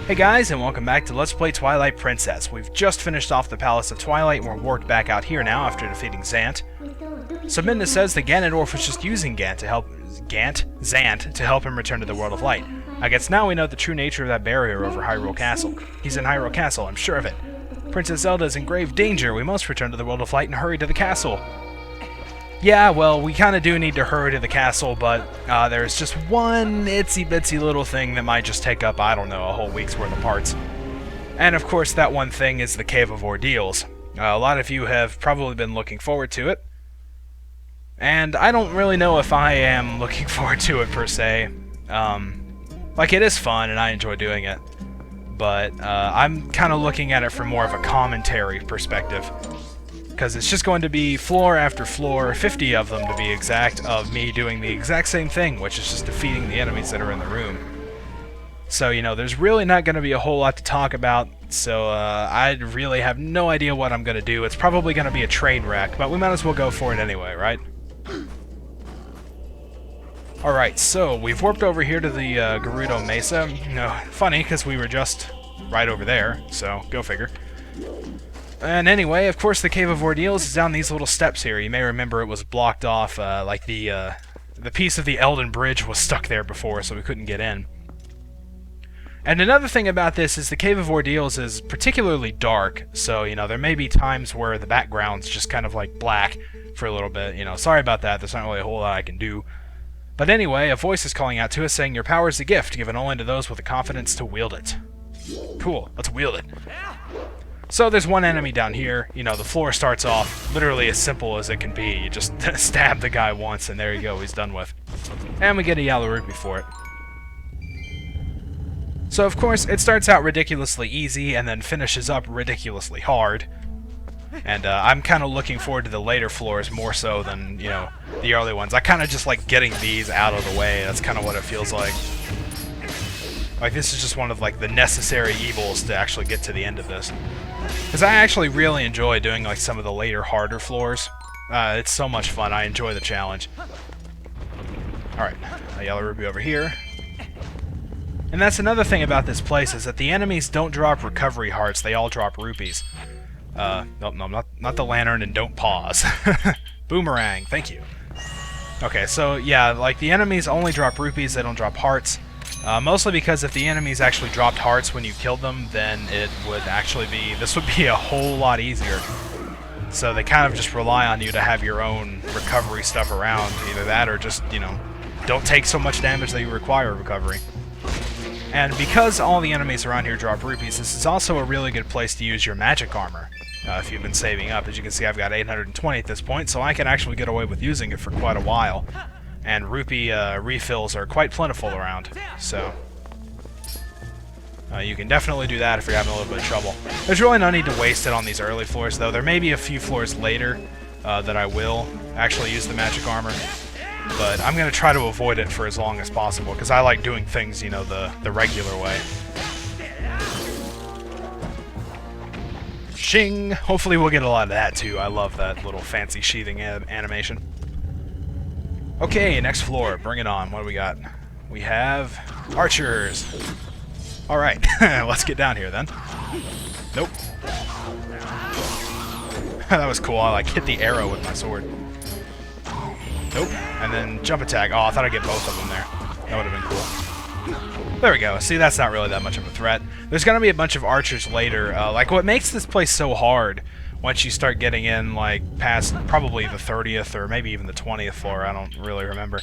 Hey guys, and welcome back to Let's Play Twilight Princess. We've just finished off the Palace of Twilight, and we're warped back out here now after defeating Zant. Subminda says the Ganondorf was just using Zant to help him return to the World of Light. I guess now we know the true nature of that barrier over Hyrule Castle. He's in Hyrule Castle, I'm sure of it. Princess Zelda is in grave danger. We must return to the World of Light and hurry to the castle. Yeah, well, we kind of do need to hurry to the castle, but there's just one itsy-bitsy little thing that might just take up, I don't know, a whole week's worth of parts. And of course, that one thing is the Cave of Ordeals. A lot of you have probably been looking forward to it. And I don't really know if I am looking forward to it, per se. Like, it is fun, and I enjoy doing it. But I'm kind of looking at it from more of a commentary perspective. Because it's just going to be floor after floor, 50 of them to be exact, of me doing the exact same thing, which is just defeating the enemies that are in the room. So, you know, there's really not going to be a whole lot to talk about, so I really have no idea what I'm going to do. It's probably going to be a train wreck, but we might as well go for it anyway, right? Alright, so we've warped over here to the Gerudo Mesa. You know, funny, because we were just right over there, so go figure. And anyway, of course, the Cave of Ordeals is down these little steps here. You may remember it was blocked off, like the piece of the Elden Bridge was stuck there before, so we couldn't get in. And another thing about this is the Cave of Ordeals is particularly dark, so, you know, there may be times where the background's just kind of like black for a little bit. You know, sorry about that, there's not really a whole lot I can do. But anyway, a voice is calling out to us saying, "Your power is a gift, given only to those with the confidence to wield it." Cool, let's wield it. So there's one enemy down here. You know, the floor starts off literally as simple as it can be. You just stab the guy once and there you go, he's done with. And we get a yellow rupee for it. So of course, it starts out ridiculously easy and then finishes up ridiculously hard. And I'm kind of looking forward to the later floors more so than, you know, the early ones. I kind of just like getting these out of the way. That's kind of what it feels like. Like, this is just one of, like, the necessary evils to actually get to the end of this. Because I actually really enjoy doing, like, some of the later, harder floors. It's so much fun. I enjoy the challenge. Alright, a yellow rupee over here. And that's another thing about this place, is that the enemies don't drop recovery hearts, they all drop rupees. Nope, no, not the lantern, and don't pause. Boomerang, thank you. Okay, so, yeah, like, the enemies only drop rupees, they don't drop hearts. Mostly because if the enemies actually dropped hearts when you killed them, then it would actually be, this would be a whole lot easier. So they kind of just rely on you to have your own recovery stuff around. Either that or just, you know, don't take so much damage that you require recovery. And because all the enemies around here drop rupees, this is also a really good place to use your magic armor. If you've been saving up. As you can see, I've got 820 at this point, so I can actually get away with using it for quite a while. And rupee refills are quite plentiful around, so you can definitely do that if you're having a little bit of trouble. There's really no need to waste it on these early floors, though. There may be a few floors later that I will actually use the magic armor, but I'm going to try to avoid it for as long as possible, because I like doing things, you know, the regular way. Shing! Hopefully we'll get a lot of that, too. I love that little fancy sheathing animation. Okay, next floor. Bring it on. What do we got? We have archers. Alright, let's get down here then. Nope. That was cool. I like hit the arrow with my sword. Nope. And then jump attack. Oh, I thought I'd get both of them there. That would have been cool. There we go. See, that's not really that much of a threat. There's going to be a bunch of archers later. Like, what makes this place so hard, once you start getting in, like, past probably the 30th or maybe even the 20th floor, I don't really remember.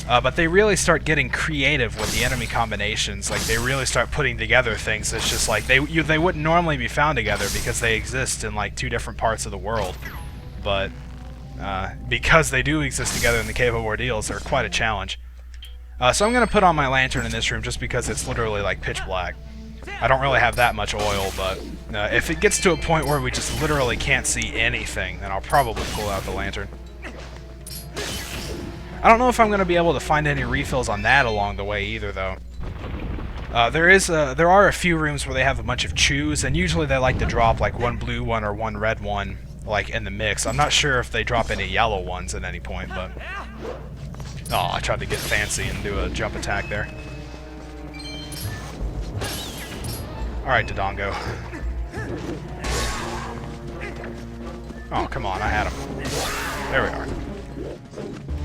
But they really start getting creative with the enemy combinations. Like, they really start putting together things that's just like, they wouldn't normally be found together because they exist in, like, two different parts of the world. But because they do exist together in the Cave of Ordeals, they're quite a challenge. So I'm going to put on my lantern in this room just because it's literally, like, pitch black. I don't really have that much oil, but if it gets to a point where we just literally can't see anything, then I'll probably pull out the lantern. I don't know if I'm going to be able to find any refills on that along the way either, though. There are a few rooms where they have a bunch of chews, and usually they like to drop like one blue one or one red one, like in the mix. I'm not sure if they drop any yellow ones at any point, but... Oh, I tried to get fancy and do a jump attack there. Alright, Dodongo. Oh, come on, I had him. There we are.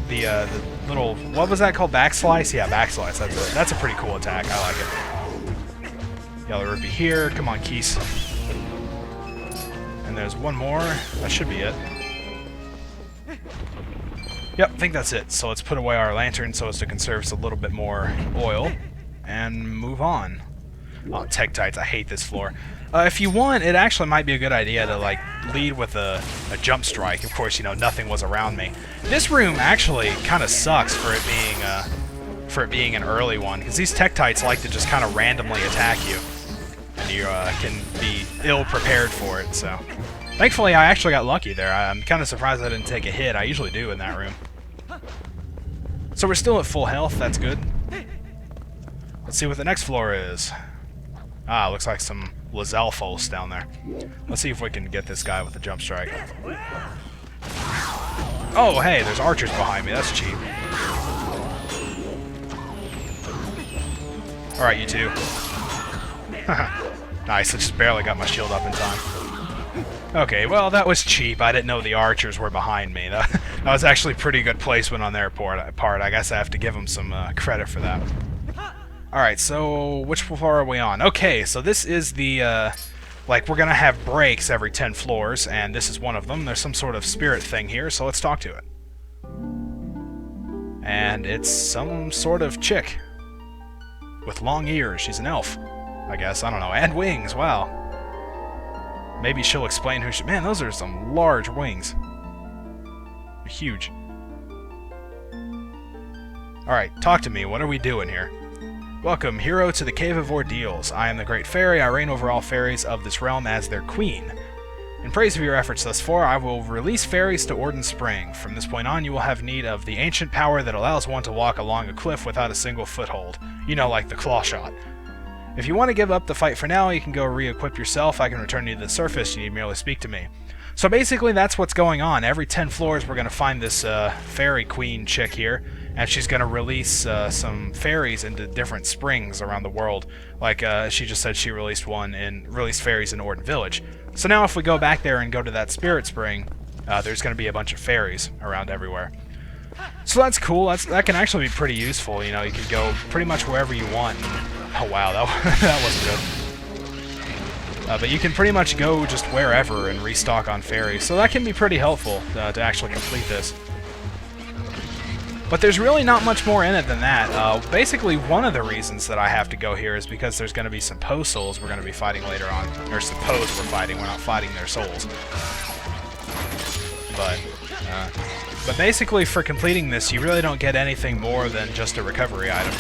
The little... What was that called? Backslice? Yeah, backslice. That's a pretty cool attack. I like it. Yellow Rupee here. Come on, Keese. And there's one more. That should be it. Yep, I think that's it. So let's put away our lantern so as to conserve us a little bit more oil. And move on. Oh, Tektites. I hate this floor. If you want, it actually might be a good idea to, like, lead with a jump strike. Of course, you know, nothing was around me. This room actually kind of sucks for it being an early one, because these Tektites like to just kind of randomly attack you. And you can be ill-prepared for it, so... Thankfully, I actually got lucky there. I'm kind of surprised I didn't take a hit. I usually do in that room. So we're still at full health. That's good. Let's see what the next floor is. Ah, looks like some Lizalfos down there. Let's see if we can get this guy with a jump strike. Oh, hey, there's archers behind me. That's cheap. Alright, you two. Nice, I just barely got my shield up in time. Okay, well, that was cheap. I didn't know the archers were behind me. That was actually pretty good placement on their part. I guess I have to give them some credit for that. Alright, so which floor are we on? Okay, so this is the, like, we're gonna have breaks every 10 floors, and this is one of them. There's some sort of spirit thing here, so let's talk to it. And it's some sort of chick. With long ears. She's an elf, I guess. I don't know. And wings, wow. Maybe she'll explain who she... Man, those are some large wings. They're huge. Alright, talk to me. What are we doing here? Welcome, hero, to the Cave of Ordeals. I am the Great Fairy. I reign over all fairies of this realm as their queen. In praise of your efforts thus far, I will release fairies to Orden Spring. From this point on, you will have need of the ancient power that allows one to walk along a cliff without a single foothold. You know, like the claw shot. If you want to give up the fight for now, you can go re-equip yourself. I can return you to the surface. You need merely speak to me. So basically, that's what's going on. Every 10 floors, we're going to find this fairy queen chick here, and she's going to release some fairies into different springs around the world. Like she just said, she released fairies in Orden Village. So now, if we go back there and go to that spirit spring, there's going to be a bunch of fairies around everywhere. So that's cool. That can actually be pretty useful. You know, you can go pretty much wherever you want. Oh wow, that wasn't good. But you can pretty much go just wherever and restock on fairies, so that can be pretty helpful to actually complete this. But there's really not much more in it than that. Basically, one of the reasons that I have to go here is because there's going to be some Poe souls we're going to be fighting later on. Or suppose we're fighting, we're not fighting their souls. But basically, for completing this, you really don't get anything more than just a recovery item.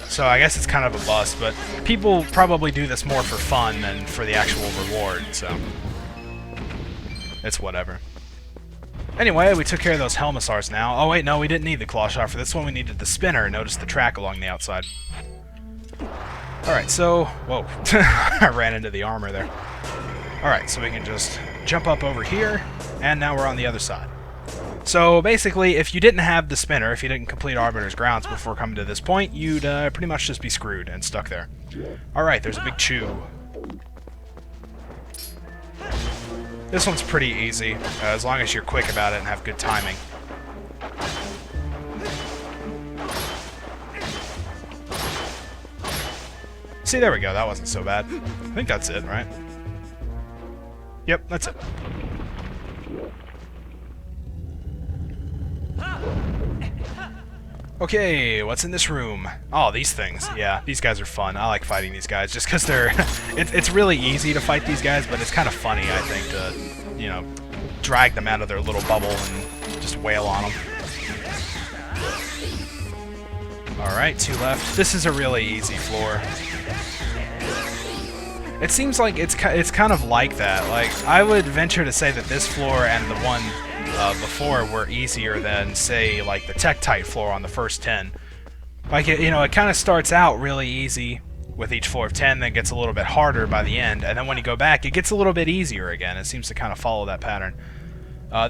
So I guess it's kind of a bust, but people probably do this more for fun than for the actual reward, so it's whatever. Anyway, we took care of those Helmisars now. Oh wait, no, we didn't need the claw shot for this one. We needed the spinner. Notice the track along the outside. Alright, so... Whoa. I ran into the armor there. Alright, so we can just jump up over here, and now we're on the other side. So basically, if you didn't have the spinner, if you didn't complete Arbiter's Grounds before coming to this point, you'd pretty much just be screwed and stuck there. Alright, there's a big chew. This one's pretty easy, as long as you're quick about it and have good timing. See, there we go, that wasn't so bad. I think that's it, right? Yep, that's it. Okay, what's in this room? Oh, these things. Yeah, these guys are fun. I like fighting these guys just because they're... it's really easy to fight these guys, but it's kind of funny, I think, to, you know, drag them out of their little bubble and just wail on them. Alright, 2 left. This is a really easy floor. It seems like it's kind of like that. Like, I would venture to say that this floor and the one before were easier than, say, like the Tektite floor on the first 10. Like, you know, it kind of starts out really easy with each floor of 10, then gets a little bit harder by the end, and then when you go back, it gets a little bit easier again. It seems to kind of follow that pattern.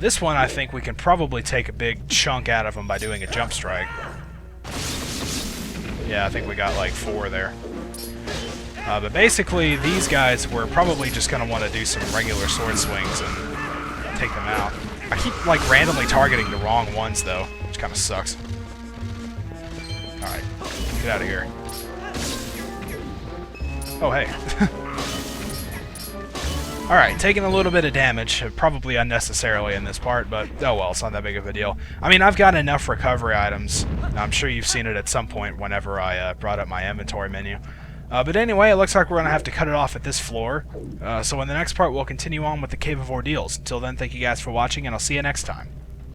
This one, I think we can probably take a big chunk out of them by doing a jump strike. Yeah, I think we got like 4 there. But basically, these guys were probably just going to want to do some regular sword swings and take them out. I keep, like, randomly targeting the wrong ones, though, which kind of sucks. Alright, get out of here. Oh, hey. Alright, taking a little bit of damage, probably unnecessarily in this part, but oh well, it's not that big of a deal. I mean, I've got enough recovery items. I'm sure you've seen it at some point whenever I brought up my inventory menu. But anyway, it looks like we're going to have to cut it off at this floor. So in the next part, we'll continue on with the Cave of Ordeals. Until then, thank you guys for watching, and I'll see you next time.